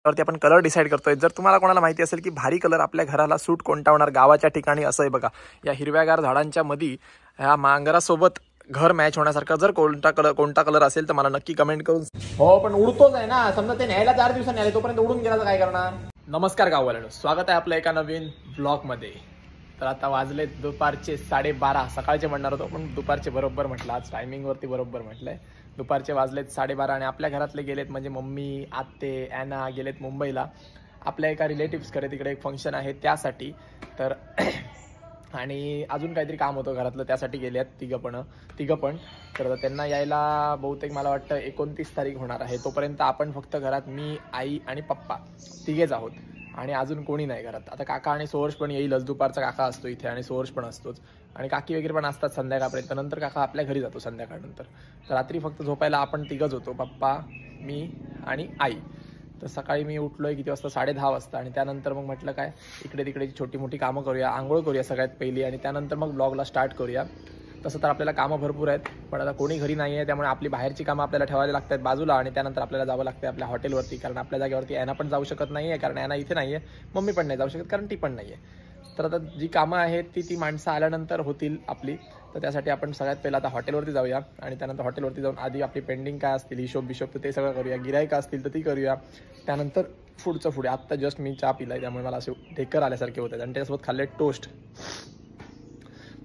त्यावरती आपण colour decide करतोय। जर तुम्हाला कोणाला माहिती असेल की भारी कलर आपल्या घराला सूट कोणता होणार गावाच्या ठिकाणी, असं आहे बघा, या हिरव्यागार झाडांच्या मध्ये ह्या मांगरासोबत घर मॅच होण्यासारखा जर कोणता कलर असेल तर मला नक्की कमेंट करून। हो पण उडतोच आहे ना, समजा ते न्यायला 4 दिवसांनी आले तोपर्यंत उडून गेला तर काय करणार। नमस्कार गाववाल्यांनो, स्वागत आहे आपल्या एका नवीन ब्लॉगमध्ये। तर आता वाजले दुपारचे 12:30, सकाळचे म्हणणार होतो पण दुपारचे बरोबर म्हटलं, आज टायमिंगवरती बरोबर म्हटलंय। दुपारचे वाजलेत 12:30 आणि आपल्या घरातले गेलेत, म्हणजे मम्मी, आत्ते, ॲना गेलेत मुंबईला आपल्या एका रिलेटिव्सकडे, तिकडे एक फंक्शन आहे त्यासाठी। तर आणि अजून काहीतरी काम होतं घरातलं, त्यासाठी गेले आहेत तिघं पण। तर त्यांना यायला बहुतेक मला वाटतं 29 तारीख होणार आहे। तोपर्यंत आपण फक्त घरात मी, आई आणि पप्पा तिघेच आहोत आणि अजून कोणी नाही घरात। आता काका आणि सोहर्ष पण येईलच, दुपारचा काका असतो इथे आणि सोहर्ष पण असतोच आणि काकी वगैरे पण असतात संध्याकाळपर्यंत, नंतर काका आपल्या घरी जातो संध्याकाळनंतर। तर रात्री फक्त झोपायला आपण तिघंच होतो, पप्पा, मी आणि आई। तर सकाळी मी उठलोय किती वाजता, 10:30 वाजता, आणि त्यानंतर मग म्हटलं काय इकडे तिकडे छोटी मोठी कामं करूया, आंघोळ करूया सगळ्यात पहिली आणि त्यानंतर मग ब्लॉगला स्टार्ट करूया। तसं तर आपल्याला कामं भरपूर आहेत, पण आता कोणी घरी नाही आहे त्यामुळे आपली बाहेरची कामं आपल्याला ठेवायला लागतात बाजूला आणि त्यानंतर आपल्याला जावं लागतं आपल्या हॉटेलवरती, कारण आपल्या जागेवरती ॲना पण जाऊ शकत नाही आहे, कारण ॲना इथे नाही आहे, मम्मी पण नाही जाऊ शकत कारण ती पण नाही आहे। तर आता जी कामं आहेत ती माणसं आल्यानंतर होतील आपली। तर त्यासाठी आपण सगळ्यात पहिला आता हॉटेलवरती जाऊया आणि त्यानंतर हॉटेलवरती जाऊन आधी आपली पेंडिंग काय असतील, हिशोब तर ते सगळं करूया, गिराईक असतील तर ती करूया, त्यानंतर पुढे। आत्ता जस्ट मी चहा पिलाय त्यामुळे मला असे ढेकर आल्यासारखे होते आणि त्याच्यासोबत खाल्ले टोस्ट।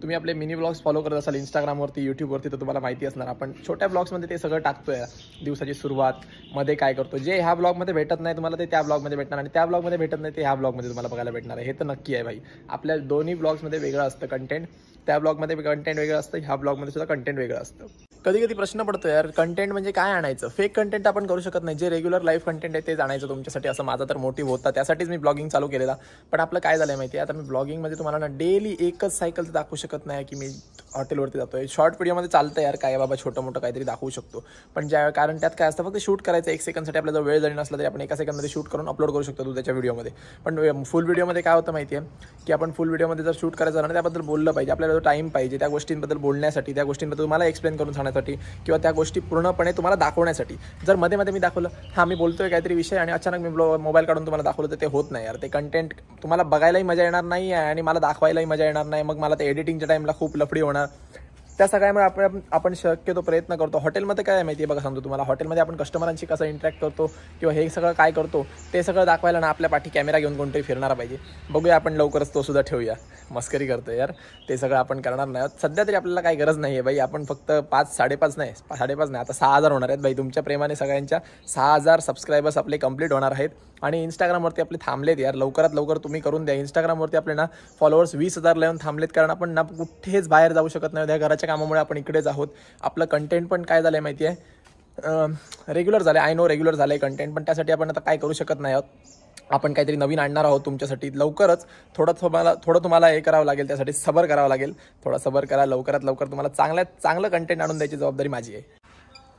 तुम्ही आपले मिनी ब्लॉग्स फॉलो करत असाल इंस्टाग्रामवरती, यूट्यूबवरती, तर तुम्हाला माहिती असणार आपण छोट्या ब्लॉग्समध्ये ते सगळं टाकतोय, दिवसाची सुरुवात, मध्ये काय करतो, जे ह्या ब्लॉगमध्ये भेटत नाही तुम्हाला ते त्या ब्लॉगमध्ये भेटणार आणि त्या ब्लॉगमध्ये भेटत नाही ते ह्या ब्लॉगमध्ये तुम्हाला बघायला भेटणार आहे। हे तर नक्की आहे भाई, आपल्या दोन्ही ब्लॉग्समध्ये वेगळं असतं कंटेंट, त्या ब्लॉगमध्ये कंटेंट वेगळं असतं, ह्या ब्लॉगमध्ये सुद्धा कंटेंट वेगळं असतं। कधी कधी प्रश्न पडतो यार, कंटेंट म्हणजे काय आणायचं, फेक कंटेंट आपण करू शकत नाही, जे रेग्युलर लाईफ कंटेंट आहे तेच आणायचं तुमच्यासाठी, असं माझा तर मोटिव्ह होता, त्यासाठीच मी ब्लॉगिंग चालू केलेला। पण आपलं काय झालंय माहिती आहे, आता मी ब्लॉगिंगमध्ये तुम्हाला ना डेली एकच सायकल तर दाखवू शकत नाही की मी हॉटेलवरती जातोय। शॉर्ट व्हिडिओमध्ये चालतं यार, काय बाबा छोटं मोठं काहीतरी दाखवू शकतो, पण कारण त्यात काय असतं, फक्त शूट करायचं 1 सेकंडसाठी, आपला जर वेळ जरी नसला तरी आपण 1 सेकंडमध्ये शूट करून अपलोड करू शकतो त्याच्या व्हिडिओमध्ये। पण फुल व्हिडिओमध्ये काय होतं माहिती आहे की आपण फुल व्हिडिओमध्ये जर शूट करायचं ना, त्याबद्दल बोललं पाहिजे, आपल्याला जो टाईम पाहिजे त्या गोष्टींबद्दल बोलण्यासाठी, त्या गोष्टींबद्दल तुम्हाला एक्सप्लेन करून सांगण्यासाठी किंवा त्या गोष्टी पूर्णपणे तुम्हाला दाखवण्यासाठी। जर मध्ये मी दाखवलं, हां मी बोलतोय काहीतरी विषय आणि अचानक मी मोबाईल काढून तुम्हाला दाखवलं, तर ते होत नाही यार, ते कंटेंट तुम्हाला बघायलाही मजा येणार नाही आणि मला दाखवायलाही मजा येणार नाही, मग मला ते एडिटिंगच्या टाईमला खूप लफडी होणार। त्या सगळ्यामुळे आपण शक्यतो प्रयत्न करतो। हॉटेलमध्ये काय माहिती आहे बघा, सांगतो तुम्हाला, हॉटेलमध्ये आपण कस्टमरांशी कसं इंटरॅक्ट करतो किंवा हे सगळं काय करतो ते सगळं दाखवायला ना आपल्या पाठी कॅमेरा घेऊन कोणतरी फिरणारा पाहिजे। बघूया आपण लवकरच तो सुद्धा ठेवूया, मस्करी करतो यार, ते सगळं आपण करणार नाही सध्या तरी, आपल्याला काही गरज नाही आहे बाई। आपण फक्त 5-5.5 नाही आता 6,000 होणार आहेत बाई, तुमच्या प्रेमाने सगळ्यांच्या 6,000 सबस्क्रायबर्स आपले कंप्लीट होणार आहेत आणि इंस्टाग्रामवरती आपले थांबलेत यार, लवकरात लवकर तुम्ही करून द्या। इंस्टाग्रामवरती आपले ना फॉलोअर्स 20,000 लावून थांबलेत, कारण आपण ना कुठेच बाहेर जाऊ शकत नाही, त्या घराच्या कामामुळे आपण इकडेच आहोत। आपलं कंटेंट पण काय झालंय माहिती आहे, रेग्युलर झालं, आय नो रेग्युलर झालंय कंटेंट, पण त्यासाठी आपण आता काय करू शकत नाही आहोत, आपण काहीतरी नवीन आणणार आहोत तुमच्यासाठी लवकरच। थोडं तुम्हाला हे करावं लागेल, त्यासाठी सबर करावं लागेल, थोडा सबर करा, लवकरात लवकर तुम्हाला चांगलं कंटेंट आणून द्यायची जबाबदारी माझी आहे।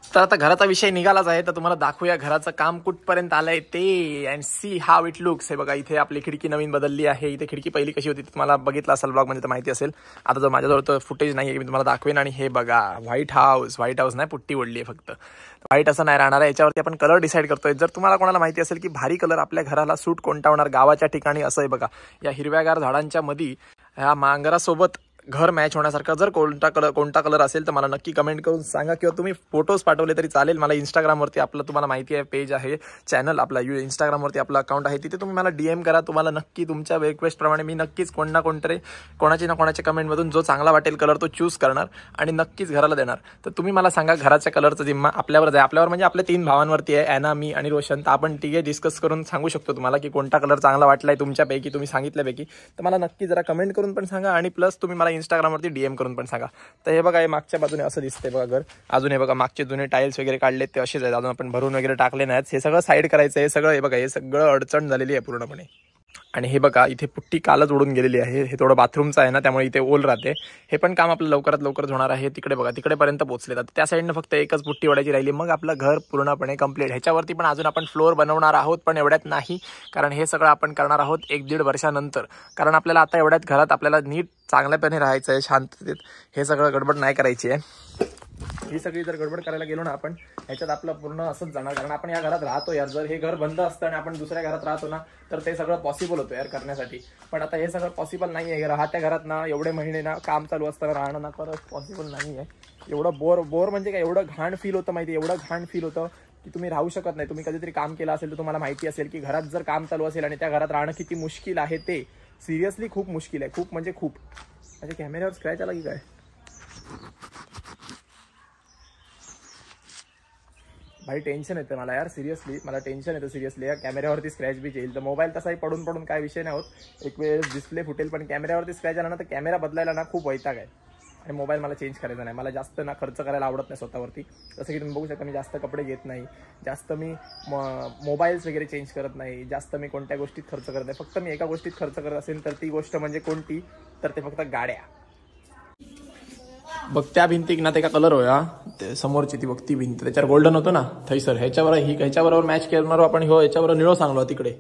तर आता घराचा विषय निघालाच आहे, तर तुम्हाला दाखवूया घराचं काम कुठपर्यंत आलंय ते, and see how it looks. हे बघा, इथे आपली खिडकी नवीन बदलली आहे, इथे खिडकी पहिली कशी होती तुम्हाला बघितलं असेल ब्लॉगमध्ये तर माहिती असेल। आता जर माझ्याजवळ तर फुटेज नाही आहे, मी तुम्हाला दाखवेन। आणि हे बघा, व्हाईट हाऊस नाही, पुट्टी ओढली आहे फक्त, व्हाईट असं नाही राहणार आहे, याच्यावरती आपण कलर डिसाईड करतोय। जर तुम्हाला कोणाला माहिती असेल की भारी कलर आपल्या घराला सूट कोणता होणार गावाच्या ठिकाणी, असं आहे बघा, या हिरव्यागार झाडांच्या मध्ये ह्या मांगरासोबत घर मॅच होण्यासारखा जर कोणता कलर असेल तर मला नक्की कमेंट करून सांगा, किंवा तुम्ही फोटोज पाठवले तरी चालेल मला। इंस्टाग्रामवरती आपलं तुम्हाला माहिती आहे पेज आहे, चॅनल आपला, इंस्टाग्रामवरती आपलं अकाउंट आहे, तिथे तुम्ही मला DM करा, तुम्हाला नक्की तुमच्या रिक्वेस्टप्रमाणे मी नक्कीच कोणाची ना कोणाच्या कमेंटमधून जो चांगला वाटेल कलर तो चूज करणार आणि नक्कीच घराला देणार। तर तुम्ही मला सांगा, घराच्या कलरचा जिम्मा आपल्यावर म्हणजे आपल्या 3 भावांवरती आहे, ॲना, मी आणि रोशन। तर आपण तिघे डिस्कस करून सांगू शकतो तुम्हाला की कोणता कलर चांगला वाटलाय तुमच्यापैकी, तुम्ही सांगितल्यापैकी, तर मला नक्की जरा कमेंट करून पण सांगा आणि प्लस तुम्ही मला इंस्टाग्रामवरती DM करून पण सांगा। तर हे बघा, हे मागच्या बाजूने असं दिसतंय बघा घर, अजून हे बघा मागचे जुने टाईल्स वगैरे काढलेत ते असेच आहेत, अजून आपण भरून वगैरे टाकले नाहीत, हे सगळं साईड करायचं आहे सगळं। हे बघा, हे सगळं अडचण झालेली आहे पूर्णपणे। आणि हे बघा, इथे पुट्टी कालच उडून गेलेली आहे, हे थोडं बाथरूमचं आहे ना त्यामुळे इथे ओल राहते, हे पण काम आपलं लवकरात लवकर होणार आहे। तिकडे बघा, तिकडेपर्यंत पोहोचले, तर त्या साईडनं फक्त एकच पुट्टी ओढायची राहिली, मग आपलं घर पूर्णपणे कंप्लीट। ह्याच्यावरती पण अजून आपण फ्लोअर बनवणार आहोत, पण एवढ्यात नाही, कारण हे सगळं आपण करणार आहोत 1-1.5 वर्षानंतर, कारण आपल्याला आता एवढ्यात घरात आपल्याला नीट चांगल्यापणे राहायचं आहे, शांततेत, हे सगळं गडबड नाही करायची आहे। ही सगळी जर गडबड करायला गेलो ना आपण ह्याच्यात आपलं पूर्ण असंच जाणार. कारण आपण या घरात राहतो यार. जर हे घर बंद असतं आणि आपण दुसऱ्या घरात राहतो ना तर ते सगळं पॉसिबल होतं यार करण्यासाठी. पण आता हे सगळं पॉसिबल नाही आहे. राहत्या घरात ना एवढे महिने ना काम चालू असताना राहणं ना खरंच पॉसिबल नाही आहे. एवढं बोर म्हणजे काय, एवढं घाण फील होतं माहिती, एवढं घाण फील होतं की तुम्ही राहू शकत नाही. तुम्ही कधीतरी काम केलं असेल तर तुम्हाला माहिती असेल की घरात जर काम चालू असेल आणि त्या घरात राहणं किती मुश्किल आहे. ते सिरियसली खूप मुश्किल आहे. खूप म्हणजे खूप. म्हणजे कॅमेऱ्यावर स्क्रॅच आला की काय? भाई टेन्शन येतं मला यार सिरियसली. मला टेन्शन येतं सिरियसली. या कॅमेऱ्यावरती स्क्रॅच बी येईल तर मोबाईल तसाही पडून पडून काय विषय नाही होत. एक वेळेस डिस्प्ले फुटेल पण कॅमेऱ्यावरती स्क्रॅच आला ना तर कॅमेरा बदलायला ना खूप वैताग आहे. आणि मोबाईल मला चेंज करायचा नाही. मला जास्त ना खर्च करायला आवडत नाही स्वतःवरती. जसं की तुम्ही बघू शकता मी जास्त कपडे घेत नाही, जास्त मी मोबाईल्स वगैरे चेंज करत नाही, जास्त मी कोणत्या गोष्टीत खर्च करत नाही. फक्त मी एका गोष्टीत खर्च करत असेल तर ती गोष्ट म्हणजे कोणती, तर ते फक्त गाड्या. बघ त्या भिंतीक ना ते का कलर होया ते समोरची ती बघती भिंत त्याच्यावर गोल्डन होतं ना थैसर. ह्याच्याबरोबर मॅच करणार आपण ह्याच्याबरोबर निळो सांगलो तिकडे.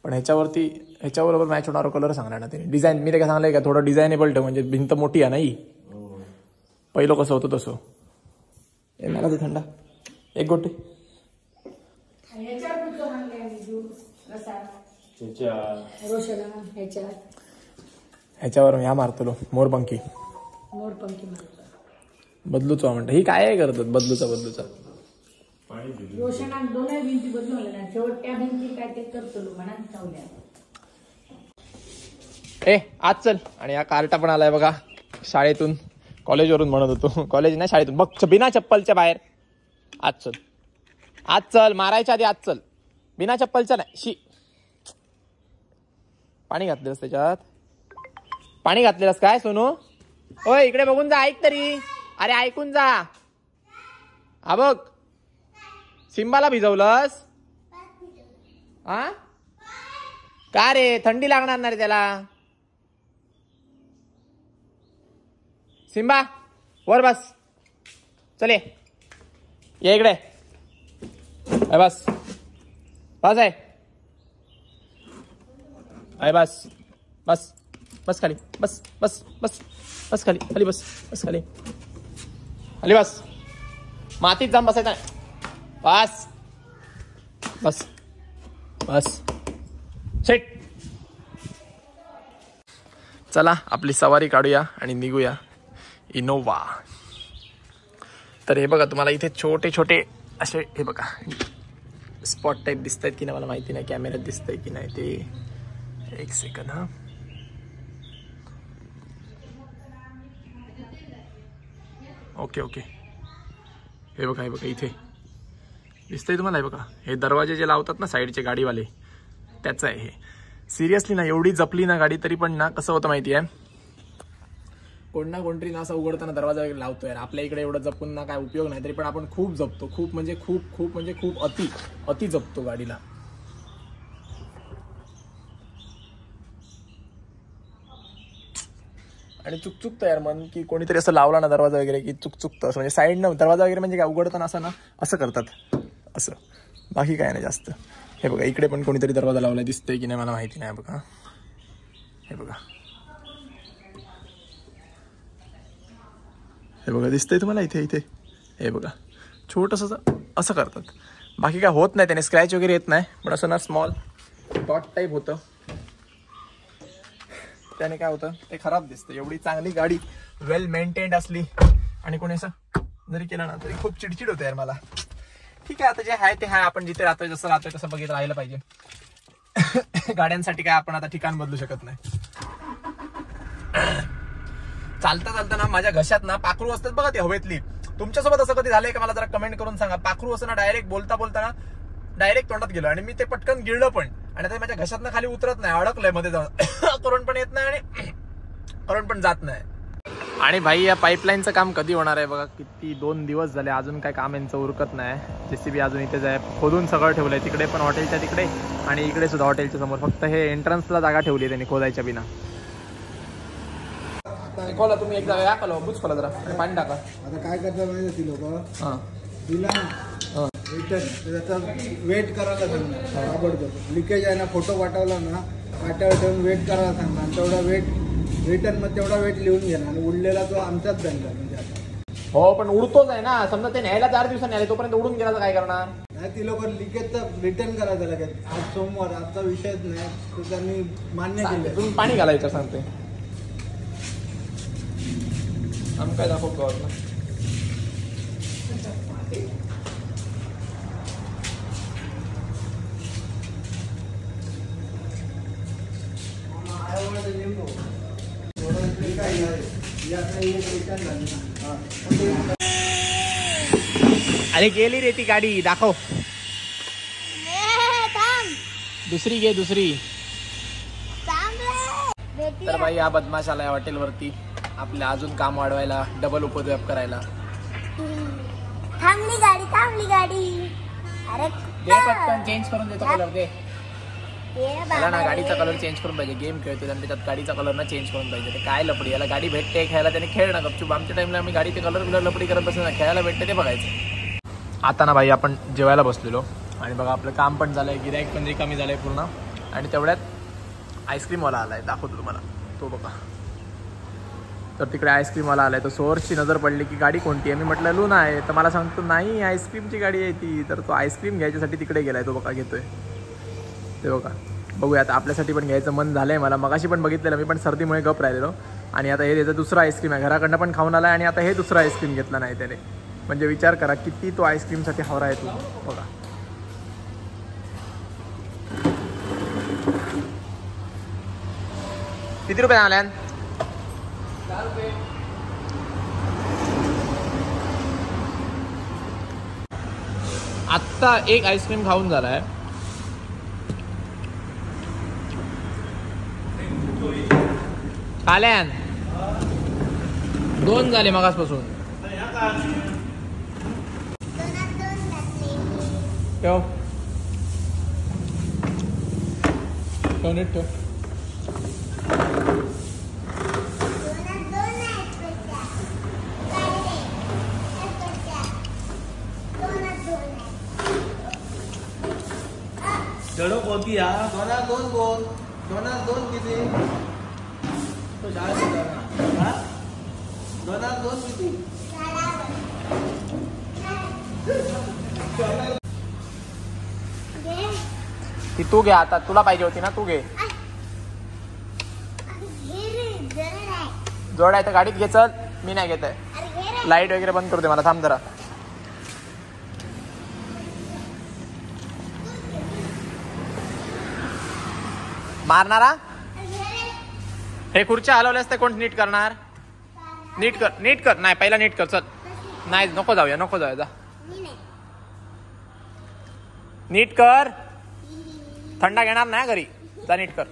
पण ह्याच्याबरोबर मॅच होणारा कलर सांगणार ना ते. डिझाईन मी ते काय सांगलंय का थोडं डिझायनेबल ठेव म्हणजे भिंत मोठी आहे नाही. पहिलं कसं होतं तसं. मला ते थंडा एक गोटी ह्याच्यावर ह्या मारतलो मोरपंखी बदलूचा म्हणतो. ही काय करतात बदलूचा ए आज चल. आणि हा कार्टा पण आलाय बघा शाळेतून कॉलेजवरून म्हणत होतो. कॉलेज नाही शाळेतून. बघ बिना चप्पलच्या बाहेर. आज चल मारायच्या आधी आज चल. बिना चप्पलच्या नाही. शी पाणी घातलेलंस त्याच्यात. पाणी घातलेलंस काय सोनू? ओय इकडे बघून जा. ऐक तरी. अरे ऐकून जा. हा बघ सिंबाला भिजवलंस हा का रे? थंडी लागणार ना रे त्याला. सिंबा वर बस. चले ये इकडे. बस आहे बस बस बस खाली. बस खाली बस खाली बस. मातीत जाऊन बसायचं नाही. बस सेट. चला आपली सवारी काढूया आणि निघूया. इनोवा. तर हे बघा तुम्हाला इथे छोटे छोटे असे हे बघा स्पॉट टाईप दिसत आहेत की नाही मला माहिती नाही. कॅमेऱ्यात दिसत आहे की नाही ते. एक सेकंड हा. ओके हे बघा इथे दिसतंय तुम्हाला. हे बघा हे दरवाजे जे लावतात ना साईडचे गाडीवाले त्याचं आहे हे. सिरियसली ना एवढी जपली ना गाडी तरी पण ना कसं होतं माहिती आहे कोण ना कोणतरी ना असं उघडताना दरवाजा वगैरे लावतो यार. आपल्या इकडे एवढं जपून ना काय उपयोग नाही तरी पण आपण खूप जपतो. खूप म्हणजे खूप अति जपतो गाडीला. आणि चुकतं यार मन की कोणीतरी असं लावला ना दरवाजा वगैरे की चुकतं असं. म्हणजे साईड न दरवाजा वगैरे म्हणजे काय उघडताना असं ना असं करतात असं. बाकी काय नाही जास्त. हे बघा इकडे पण कोणीतरी दरवाजा लावलाय दिसतंय की नाही मला माहिती नाही. बघा हे बघा दिसतंय तुम्हाला इथे. हे बघा छोटंसं असं करतात. बाकी काय होत नाही त्याने. स्क्रॅच वगैरे येत नाही. पण असं ना स्मॉल डॉट टाईप होतं त्याने काय होतं ते खराब दिसतं. एवढी चांगली गाडी वेल मेंटेन्ड असली आणि कोणी असं जरी केलं ना तरी खूप चिडचिड होते यार मला. ठीक आहे आता जे आहे ते आहे. आपण जिथे राहतोय जसं राहतोय तसं बघितलं राहिलं पाहिजे. गाड्यांसाठी काय आपण आता ठिकाण बदलू शकत नाही. चालता ना माझ्या घशात ना पाखरू असतात बघा ती हवेतली. तुमच्यासोबत असं कधी झालंय का मला जरा कमेंट करून सांगा. पाखरू असं ना डायरेक्ट बोलताना डायरेक्ट तोंडात गेलो आणि मी ते पटकन गिळलं पण आणि ते माझ्या घशात खाली उतरत नाही. अडकलंय मध्ये जाऊन. करून पण येत नाही आणि करून पण जात नाही. आणि भाई या पाईपलाईनचं काम कधी होणार आहे बघा. किती 2 दिवस झाले अजून काय काम यांचं उरकत नाही. जेसीबी अजून इथेच आहे. खोदून सगळं ठेवलंय. तिकडे पण हॉटेलच्या तिकडे आणि इकडे सुद्धा हॉटेलच्या समोर. फक्त हे एंट्रन्सला जागा ठेवली त्यांनी खोदायच्या बिना. खोला तुम्ही एकदा या खोला बुच खोला जरा आणि पाणी टाका. आता काय करता माहिती लोक दिला ना त्याचा वेट करायला सांगणार. आवडतं लिकेज आहे ना फोटो पाठवला ना पाट्यावर ठेवून वेट करायला सांगणार. तेवढा वेट रिटर्न मग तेवढा वेट लिहून घेणार आणि उरलेला तो आमचाच दंड. म्हणजे आता हो पण उडतोच आहे ना, समजा ते न्यायला 4 दिवसांनी आले तोपर्यंत उडून गेला तर काय करणार? नाही ती लोक लिकेजचं रिटर्न करायचं लगेच. आज सोमवार, आजचा विषयच नाही, तर त्यांनी मान्य केलं. तुम्ही पाणी घालायचं सांगते आम काय दाखवतो आता. अरे गेली रे ती गाडी, दाखव. दुसरी घे, दुसरी. तर भाई हा बदमाश आलाय हॉटेलवरती आपल्या अजून काम वाढवायला, डबल उपद्व्याप करायला. थांबली गाडी. अरे दे पटकन, चेंज करून देतो कलर दे. मला ना गाडीचा कलर चेंज करून पाहिजे. गेम खेळतोय आणि त्याच्यात गाडीचा कलर ना चेंज करून पाहिजे. ते काय लपडी, याला गाडी भेटते खेळायला, त्याने खेळ ना गपचूप. आमच्या टाइमला आम्ही गाडीचे कलर बिलर लपडी करत बसलो ना, खेळायला भेटते ते बघायचं. आता ना भाई आपण जेवायला बसलेलो आणि बघा आपलं काम पण झालंय, गिराईक पण कमी झालंय पूर्ण. आणि तेवढ्यात आईस्क्रीमवाला आलाय, दाखवतो तुम्हाला तो बघा. तर तिकडे आईस्क्रीमवाला आलाय, तो सोअर्सची नजर पडली की गाडी कोणती आहे. मी म्हटलं लूना आहे, तर मला सांगतो नाही आईस्क्रीमची गाडी आहे ती. तर तो आईस्क्रीम घ्यायच्यासाठी तिकडे गेलाय, तो बघा घेतोय ते बघा. बघूया आता आपल्यासाठी पण घ्यायचं मन झालंय मला. मगाशी पण बघितलेलं मी, पण सर्दीमुळे गप राहिलेलो. आणि आता हे त्याचं दुसरं आईस्क्रीम आहे, घराकडनं पण खाऊन आलाय आणि आता हे दुसरं आईस्क्रीम घेतलं नाही त्याने. म्हणजे विचार करा किती तो आईस्क्रीमसाठी हवरा आहे तू बघा. किती रुपये आल्या? 4 रुपये. आत्ता एक आईस्क्रीम खाऊन झालाय. काल्यान 2 झाले मगासपासून. ठेव नीट ठेव. चलो कोणती या 2 गोल 2 किती तो शाळेत हा 2 किती ती तू घे आता, तुला पाहिजे होती ना, तू घे. जोड आहे तर गाडीत घे. चल मी नाही घेत आहे. लाईट वगैरे बंद करू दे मला, थांब जरा. मारणारा हे खुर्च्या हलवल्यास ते कोण नीट करणार? नीट कर. नाही पहिला नीट कर. चल नाही नको जाऊया जा. नीट कर. थंडा घेणार नाही घरी, जा नीट कर.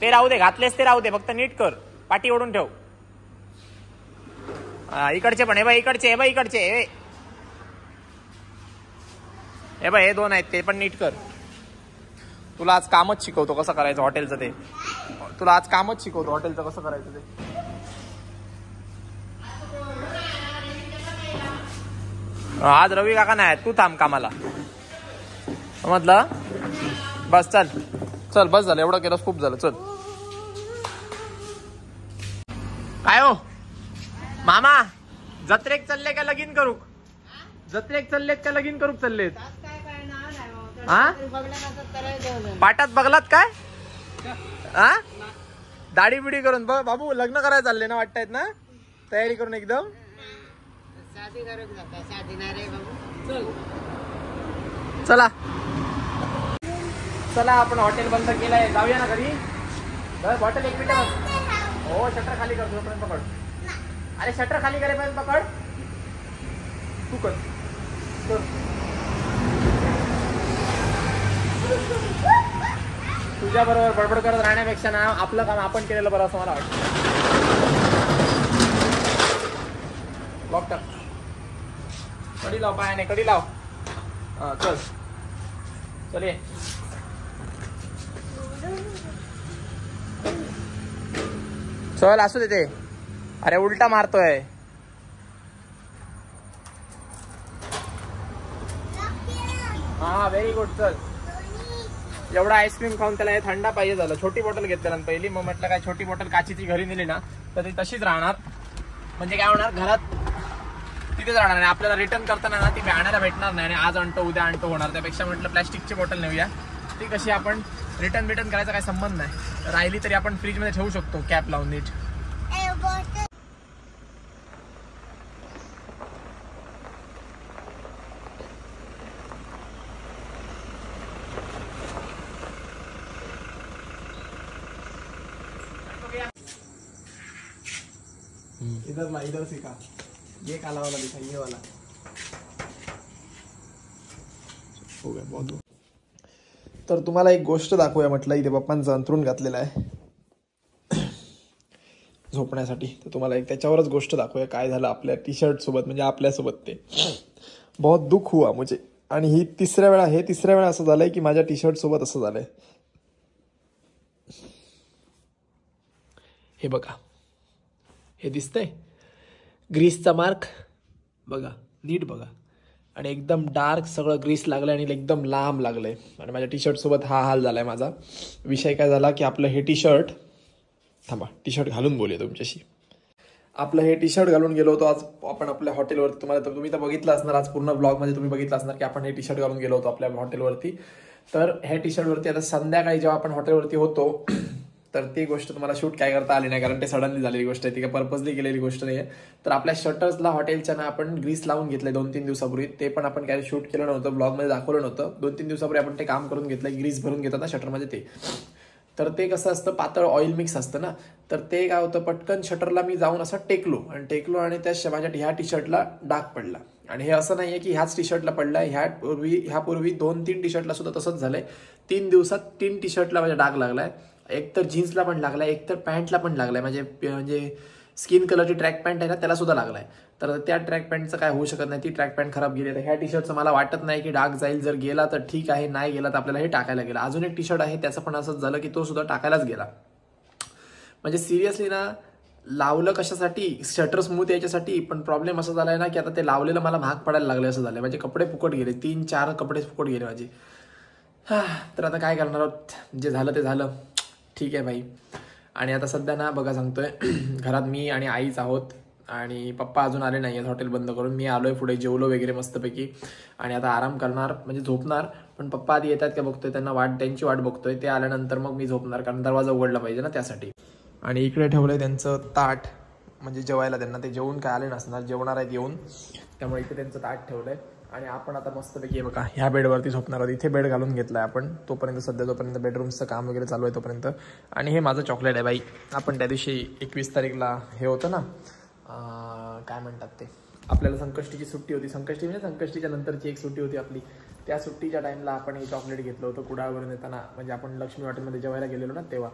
ते राहू दे, घातलेस ते राहू दे, फक्त नीट कर. पाठी ओढून ठेव. इकडचे पण हे बाई, इकडचे हे बाई, हे 2 आहेत ते पण नीट कर. तुला आज कामच शिकवतो कसं करायचं हॉटेलचं ते. कसं करायचं ते. आज रवी काका नाही, तू थांब कामाला, समजलं? बस चल बस झालं, एवढं केलं खूप झालं. चल काय हो मामा, जत्रेक चालले का लगीन करू? जत्रेक चाललेत का लगीन करू चाललेत? हा पाटात बघलात काय? हा दाढी बिडी करून बाबू लग्न करायला चालले ना, वाटतायत ना, तयारी करून एकदम. चला आपण हॉटेल बंद केलंय, जाऊया ना घरी. Hotel 1 minute. हो शटर खाली कर, तोपर्यंत पकड. अरे शटर खाली करेपर्यंत पकड. तू कर. तुझ्या बरोबर बडबड करत राहण्यापेक्षा ना आपलं काम आपण केलेलं बरं असं मला वाटतं. लॉक टाक. कडी लाव, पायाने कडी लाव. हा चल ये. चल असू दे ते. अरे उलटा मारतोय. हा व्हेरी गुड. चल एवढा आईस्क्रीम खाऊन त्याला हे थंडा पाहिजे झालं. छोटी बॉटल घेतली ना पहिली, मग म्हटलं काय छोटी बॉटल काचीची घरी नेली ना तर ती तशीच राहणार. म्हणजे काय होणार, घरात तिथे जाणार आणि आपल्याला रिटर्न करताना ना ती आणायला भेटणार नाही आणि आज आणतो उद्या आणतो होणार. त्यापेक्षा म्हटलं प्लॅस्टिकची बॉटल नेऊया. ती कशी आपण रिटर्न करायचा काही संबंध नाही. राहिली तरी आपण फ्रीजमध्ये ठेवू शकतो कॅप लावून नीट. इधर सीखा ये काला वाला दिखा ये वाला हो गया बहुत. तर तुम्हाला एक गोष्ट दाखवूया म्हटलं. इथे पप्पांचं अंथरूण घातलेलं आहे झोपण्यासाठी. तर तुम्हाला एक त्याच्यावरच गोष्ट दाखवूया काय झालं आपल्या टी शर्ट सोबत, म्हणजे आपल्यासोबत. ते बहुत दुःख हुआ मुझे. आणि ही तिसऱ्या वेळा असं झालंय की माझ्या टी शर्ट सोबत असं झालंय. हे बघा, हे दिसतंय ग्रीसचा मार्क बघा, नीट बघा. आणि एकदम डार्क सगळं ग्रीस लागलंय आणि एकदम लांब लागलंय. आणि माझ्या टी शर्ट सोबत हा हाल झालाय माझा. विषय काय झाला की आपलं हे टी शर्ट, थांबा टी शर्ट घालून बोलूया तुमच्याशी. आपलं हे टी शर्ट घालून गेलो होतो आज आपण आपल्या हॉटेलवरती. तुम्ही तर बघितलं असणार, आज पूर्ण ब्लॉगमध्ये तुम्ही बघितलं असणार की आपण हे टी शर्ट घालून गेलो होतो आपल्या हॉटेलवरती. तर हे टी शर्टवरती आता संध्याकाळी जेव्हा आपण हॉटेलवरती होतो तर ती गोष्ट तुम्हाला शूट काय करता आली नाही, कारण ते सडनली झालेली गोष्ट आहे, ती काय पर्पजली केलेली गोष्ट नाही आहे. तर आपल्या शटर्सला हॉटेलच्या ना आपण ग्रीस लावून घेतलंय 2-3 दिवसापूर्वी. ते पण आपण काय शूट केलं नव्हतं, ब्लॉगमध्ये दाखवलं नव्हतं. 2-3 दिवसापूर्वी आपण ते काम करून घेतलंय. ग्रीस भरून घेतात ना शटरमध्ये ते. तर ते कसं असतं, पातळ ऑइल मिक्स असतं ना. तर ते काय होतं, पटकन शटरला मी जाऊन असं टेकलो आणि त्या माझ्या ह्या टी शर्टला डाग पडला. आणि हे असं नाहीये की ह्याच टी शर्टला पडलाय, ह्यापूर्वी 2-3 टी शर्टला सुद्धा तसंच झालंय. 3 दिवसात 3 टी शर्टला माझ्या डाग लागलाय. एक तर जीन्सला पण लागलाय, एक तर पॅन्टला पण लागलाय. म्हणजे स्किन कलरची ट्रॅक पॅन्ट आहे ना त्याला सुद्धा लागलाय. तर त्या ट्रॅक पॅन्टचं काय होऊ शकत नाही, ती ट्रॅक पॅन्ट खराब गेली. तर ह्या टी शर्टचं मला वाटत नाही की डाग जाईल. जर गेला तर ठीक आहे, नाही गेला तर आपल्याला हे टाकायला गेला. अजून एक टी शर्ट आहे त्याचं पण असंच झालं की तो सुद्धा टाकायलाच गेला. म्हणजे सिरियसली ना, लावलं कशासाठी, शटर स्मूथ याच्यासाठी. पण प्रॉब्लेम असा झालाय ना की आता ते लावलेलं मला महाग पडायला लागलं असं झालंय. म्हणजे कपडे फुकट गेले, 3-4 कपडे फुकट गेले माझे. तर आता काय करणार आहोत, जे झालं ते झालं, ठीक आहे भाई. आणि आता सध्या ना बघा सांगतोय, घरात मी आणि आईच आहोत आणि पप्पा अजून आले नाही आहेत हॉटेल बंद करून. मी आलोय पुढे, जेवलो वगैरे मस्तपैकी आणि आता आराम करणार, म्हणजे झोपणार. पण पप्पा आधी येतात का बघतोय, त्यांची वाट बघतोय. ते आल्यानंतर मग मी झोपणार, कारण दरवाजा उघडला पाहिजे ना त्यासाठी. आणि इकडे ठेवलंय त्यांचं ताट, म्हणजे जेवायला. त्यांना ते जेवून काय आले नसणार, जेवणार आहेत येऊन, त्यामुळे इथे त्यांचं ताट ठेवलंय. आणि आपण आता मस्तपैकी बघा ह्या बेडवरती झोपणार आहोत. इथे बेड घालून घेतलाय आपण तोपर्यंत, जोपर्यंत बेडरूमचं काम वगैरे चालू आहे तोपर्यंत. आणि हे माझं चॉकलेट आहे बाई. आपण त्या दिवशी 21 तारीखला हे होतं ना, काय म्हणतात ते, आपल्याला संकष्टीची सुट्टी होती. संकष्टीच्या नंतरची एक सुट्टी होती आपली. त्या सुट्टीच्या टाइमला आपण हे चॉकलेट घेतलं होतं कुडाळवरून येताना. म्हणजे आपण लक्ष्मी हॉटेलमध्ये जेवायला गेलेलो ना तेव्हा.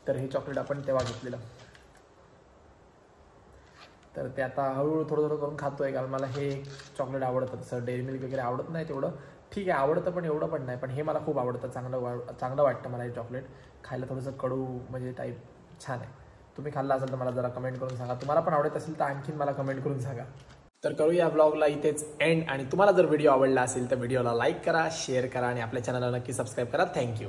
तर हे चॉकलेट आपण तेव्हा घेतलेलं. तर ते आता हळूहळू थोडं करून खातोय, कारण मला हे चॉकलेट आवडतं. तसं डेअरी मिल्क वगैरे आवडत नाही तेवढं, ठीक आहे आवडतं पण एवढं पण नाही. पण हे मला खूप आवडतं, चांगलं वाटतं मला हे चॉकलेट खायला. थोडंसं कडू म्हणजे टाईप छान आहे. तुम्ही खाल्ला असेल तर मला जरा कमेंट करून सांगा. तुम्हाला पण आवडत असेल तर आणखीन मला कमेंट करून सांगा. तर करूया ब्लॉगला इथेच एंड. आणि तुम्हाला जर व्हिडिओ आवडला असेल तर व्हिडिओला लाईक करा, शेअर करा आणि आपल्या चॅनलला नक्की सबस्क्राईब करा. थँक्यू.